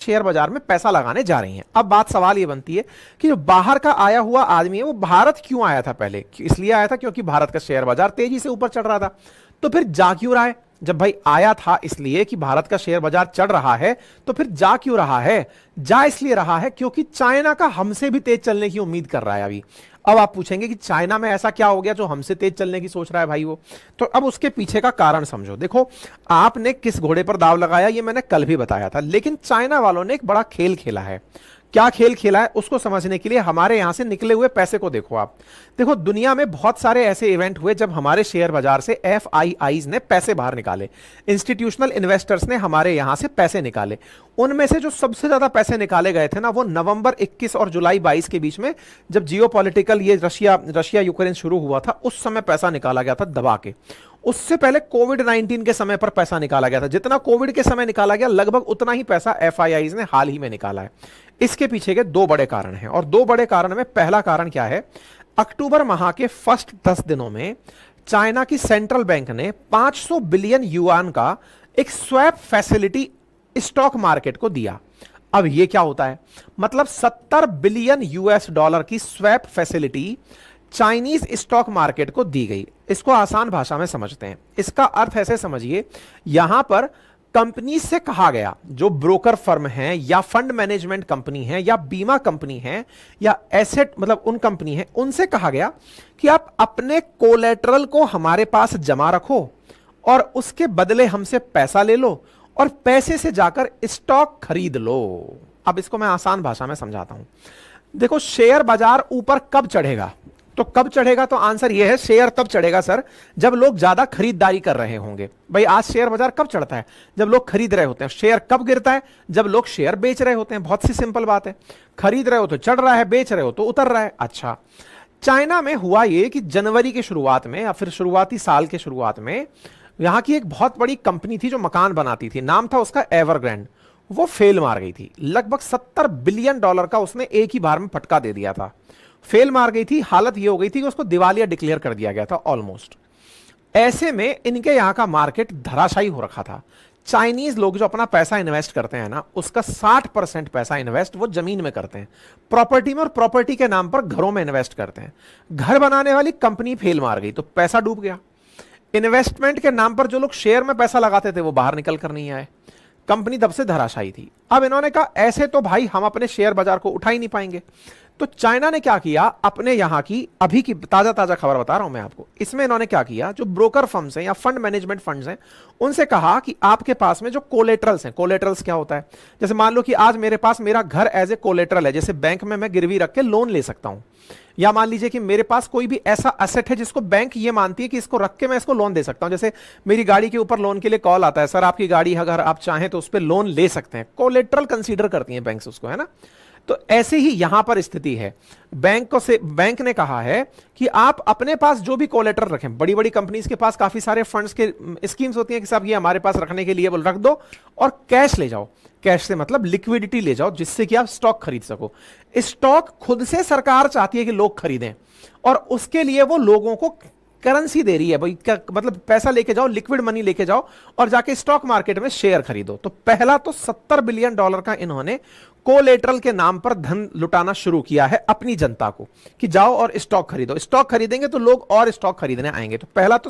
Share बाजार में पैसा लगाने जा रही हैं। अब बात सवाल ये बनती है कि जो बाहर का आया हुआ आदमी है वो भारत क्यों आया था पहले? इसलिए आया था क्योंकि भारत का शेयर बाजार तेजी से ऊपर चढ़ रहा था। तो फिर जा क्यों रहा है? जब भाई आया था इसलिए कि भारत का शेयर बाजार चढ़ रहा है, तो फिर जा क्यों रहा है? जा इसलिए रहा है क्योंकि चाइना का हमसे भी तेज चलने की उम्मीद कर रहा है अभी। अब आप पूछेंगे कि चाइना में ऐसा क्या हो गया जो हमसे तेज चलने की सोच रहा है भाई वो? तो अब उसके पीछे का कारण समझो। देखो, आपने किस घोड़े पर दाव लगाया ये मैंने कल भी बताया था, लेकिन चाइना वालों ने एक बड़ा खेल खेला है। क्या खेल खेला है उसको समझने के लिए हमारे यहां से निकले हुए पैसे को देखो आप। देखो, दुनिया में बहुत सारे ऐसे इवेंट हुए जब हमारे शेयर बाजार से एफआईआईज ने पैसे बाहर निकाले, इंस्टीट्यूशनल इन्वेस्टर्स ने हमारे यहां से पैसे निकाले। उनमें से जो सबसे ज्यादा पैसे निकाले गए थे ना, वो नवंबर 21 और जुलाई 22 के बीच में, जब जियोपॉलिटिकल ये रशिया यूक्रेन शुरू हुआ था, उस समय पैसा निकाला गया था दबा के। उससे पहले कोविड 19 के समय पर पैसा निकाला गया था। जितना कोविड के समय निकाला गया, लगभग उतना ही पैसा एफआईआईज ने हाल ही में निकाला है। इसके पीछे के दो बड़े कारण हैं, और दो बड़े कारण में पहला कारण क्या है? अक्टूबर माह के फर्स्ट 10 दिनों में चाइना की सेंट्रल बैंक ने 500 बिलियन युआन का एक स्वैप फैसिलिटी स्टॉक मार्केट को दिया। अब यह क्या होता है? मतलब 70 बिलियन यूएस डॉलर की swap facility Chinese stock market को दी गई। इसको आसान भाषा में समझते हैं। इसका अर्थ ऐसे समझिए, यहां पर कंपनी से कहा गया, जो ब्रोकर फर्म है या फंड मैनेजमेंट कंपनी है या बीमा कंपनी है या एसेट मतलब उन कंपनी है, उनसे कहा गया कि आप अपने कोलेटरल को हमारे पास जमा रखो और उसके बदले हमसे पैसा ले लो और पैसे से जाकर स्टॉक खरीद लो। अब इसको मैं आसान भाषा में समझाता हूं। देखो, शेयर बाजार ऊपर कब चढ़ेगा? तो कब चढ़ेगा? तो आंसर यह है, शेयर तब चढ़ेगा सर जब लोग ज्यादा खरीदारी कर रहे होंगे। भाई, आज शेयर बाजार कब चढ़ता है? जब लोग खरीद रहे होते हैं। शेयर कब गिरता है? जब लोग शेयर बेच रहे होते हैं। बहुत सी सिंपल बात है। खरीद रहे हो तो चढ़ रहा है, बेच रहे हो तो उतर रहा है। अच्छा, चाइना में हुआ यह कि जनवरी की शुरुआत में या फिर शुरुआती साल के शुरुआत में यहां की एक बहुत बड़ी कंपनी थी जो मकान बनाती थी, नाम था उसका एवरग्रैंड। वो फेल मार गई थी। लगभग 70 बिलियन डॉलर का उसने एक ही बार में फटका दे दिया था। फेल मार गई थी। हालत ये हो गई थी कि उसको दिवालिया डिक्लेयर कर दिया गया था ऑलमोस्ट। ऐसे में इनके यहां का मार्केट धराशायी हो रखा था। चाइनीज लोग जो अपना पैसा इन्वेस्ट करते हैं ना, उसका 60% पैसा इन्वेस्ट वो जमीन में करते हैं, प्रॉपर्टी में, और प्रॉपर्टी के नाम पर घरों में इन्वेस्ट करते हैं। घर बनाने वाली कंपनी फेल मार गई तो पैसा डूब गया। इन्वेस्टमेंट के नाम पर जो लोग शेयर में पैसा लगाते थे वो बाहर निकल कर नहीं आए। कंपनी तब से धराशायी थी। अब इन्होंने कहा ऐसे तो भाई हम अपने शेयर बाजार को उठा ही नहीं पाएंगे। तो चाइना ने क्या किया? अपने यहां की अभी की ताजा ताजा खबर बता रहा हूं मैं आपको। इसमें इन्होंने क्या किया, जो ब्रोकर फर्म्स हैं या फंड मैनेजमेंट फंड्स हैं, उनसे कहा कि आपके पास में जो कोलेटरल्स हैं, कोलेटरल्स क्या होता है? जैसे मान लो कि आज मेरे पास मेरा घर एज ए कोलेटरल है, जैसे बैंक में मैं गिरवी रख के लोन ले सकता हूं, या मान लीजिए कि मेरे पास कोई भी ऐसा एसेट है जिसको बैंक ये मानती है कि इसको रख के मैं इसको लोन दे सकता हूं। जैसे मेरी गाड़ी के ऊपर लोन के लिए कॉल आता है, सर आपकी गाड़ी अगर आप चाहें तो उस पर लोन ले सकते हैं। कोलेटरल कंसीडर करती हैं बैंक्स उसको, है ना? तो ऐसे ही यहां पर स्थिति है। बैंक ने कहा है कि आप अपने पास जो भी कोलेटरल रखें, बड़ी बड़ी कंपनीज के पास काफी सारे फंड्स के स्कीम्स होती हैं कि साहब ये हमारे पास रखने के लिए बोल रख दो और कैश ले जाओ। कैश से मतलब लिक्विडिटी ले जाओ, जिससे कि आप स्टॉक खरीद सको। स्टॉक खुद से सरकार चाहती है कि लोग खरीदें, और उसके लिए वो लोगों को करेंसी दे रही है। भाई मतलब पैसा लेके जाओ, लिक्विड मनी लेके जाओ और जाके स्टॉक मार्केट में शेयर खरीदो। तो पहला तो 70 बिलियन डॉलर का इन्होंने कोलेटरल के नाम पर धन लुटाना शुरू किया है अपनी जनता को कि जाओ और स्टॉक खरीदो। स्टॉक खरीदेंगे तो लोग और स्टॉक खरीदने आएंगे। तो पहला तो